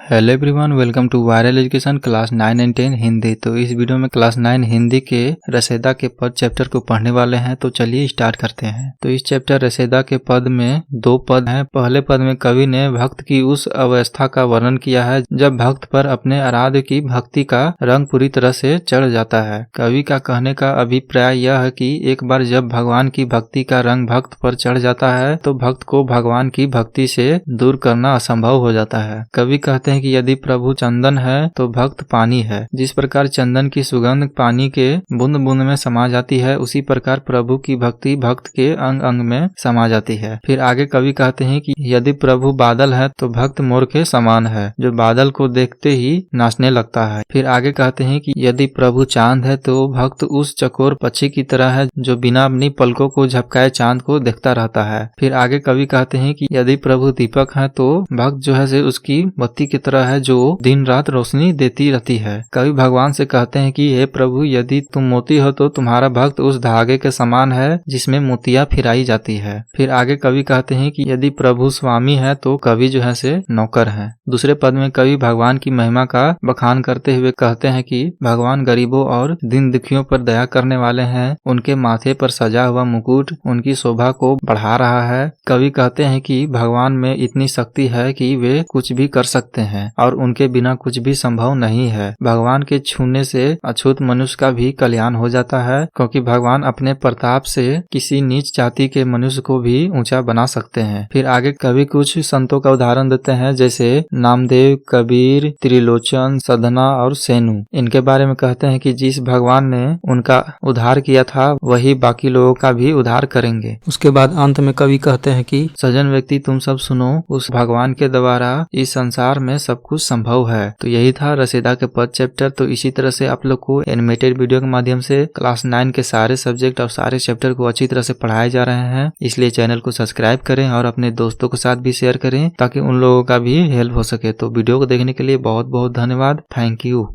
Hello everyone, welcome to viral education class 9 and 10 Hindi. तो इस video में क्लास 9 हिंदी के रसेदा के पद चैप्टर को पढ़ने वाले हैं। तो चलिए स्टार्ट करते हैं। तो इस चैप्टर रसेदा के पद में दो पद हैं। पहले पद में कवि ने भक्त की उस अवस्था का वर्णन किया है जब भक्त पर अपने आराध्य की भक्ति का रंग पूरी तरह से चढ़ जाता है। कवि का कहने का अभिप्राय यह है कि एक बार जब भगवान की भक्ति का रंग भक्त पर चढ़ जाता है तो भक्त को भगवान की भक्ति से दूर करना असंभव हो जाता है। कवि कहते हैं कि यदि प्रभु चंदन है तो भक्त पानी है। जिस प्रकार चंदन की सुगंध पानी के बूंद बूंद में समा जाती है, उसी प्रकार प्रभु की भक्ति भक्त के अंग अंग में समा जाती है। फिर आगे कवि कहते हैं कि यदि प्रभु बादल है तो भक्त मोर के समान है, जो बादल को देखते ही नाचने लगता है। फिर आगे कहते हैं कि यदि प्रभु चांद है तो भक्त उस चकोर पक्षी की तरह है जो बिना अपनी पलकों को झपकाए चांद को देखता रहता है। फिर आगे कवि कहते हैं कि यदि प्रभु दीपक है तो भक्त जो है उसकी बत्ती की तरह है जो दिन रात रोशनी देती रहती है। कवि भगवान से कहते हैं कि हे प्रभु, यदि तुम मोती हो तो तुम्हारा भक्त उस धागे के समान है जिसमें मोतियां फिराई जाती है। फिर आगे कवि कहते हैं कि यदि प्रभु स्वामी है तो कवि जो है से नौकर है। दूसरे पद में कवि भगवान की महिमा का बखान करते हुए कहते हैं कि भगवान गरीबों और दीन दुखियों पर दया करने वाले हैं। उनके माथे पर सजा हुआ मुकुट उनकी शोभा को बढ़ा रहा है। कवि कहते हैं कि भगवान में इतनी शक्ति है कि वे कुछ भी कर सकते हैं और उनके बिना कुछ भी संभव नहीं है। भगवान के छूने से अछूत मनुष्य का भी कल्याण हो जाता है, क्योंकि भगवान अपने प्रताप से किसी नीच जाति के मनुष्य को भी ऊंचा बना सकते हैं। फिर आगे कवि कुछ संतों का उदाहरण देते हैं, जैसे नामदेव, कबीर, त्रिलोचन, सधना और सेनु। इनके बारे में कहते हैं कि जिस भगवान ने उनका उद्धार किया था वही बाकी लोगों का भी उद्धार करेंगे। उसके बाद अंत में कवि कहते हैं कि सज्जन व्यक्ति तुम सब सुनो, उस भगवान के द्वारा इस संसार में सब कुछ संभव है। तो यही था रसेदा के पद चैप्टर। तो इसी तरह से आप लोग को एनिमेटेड वीडियो के माध्यम से क्लास 9 के सारे सब्जेक्ट और सारे चैप्टर को अच्छी तरह से पढ़ाए जा रहे हैं। इसलिए चैनल को सब्सक्राइब करें और अपने दोस्तों के साथ भी शेयर करें ताकि उन लोगों का भी हेल्प हो सके। तो वीडियो को देखने के लिए बहुत बहुत धन्यवाद। Thank you.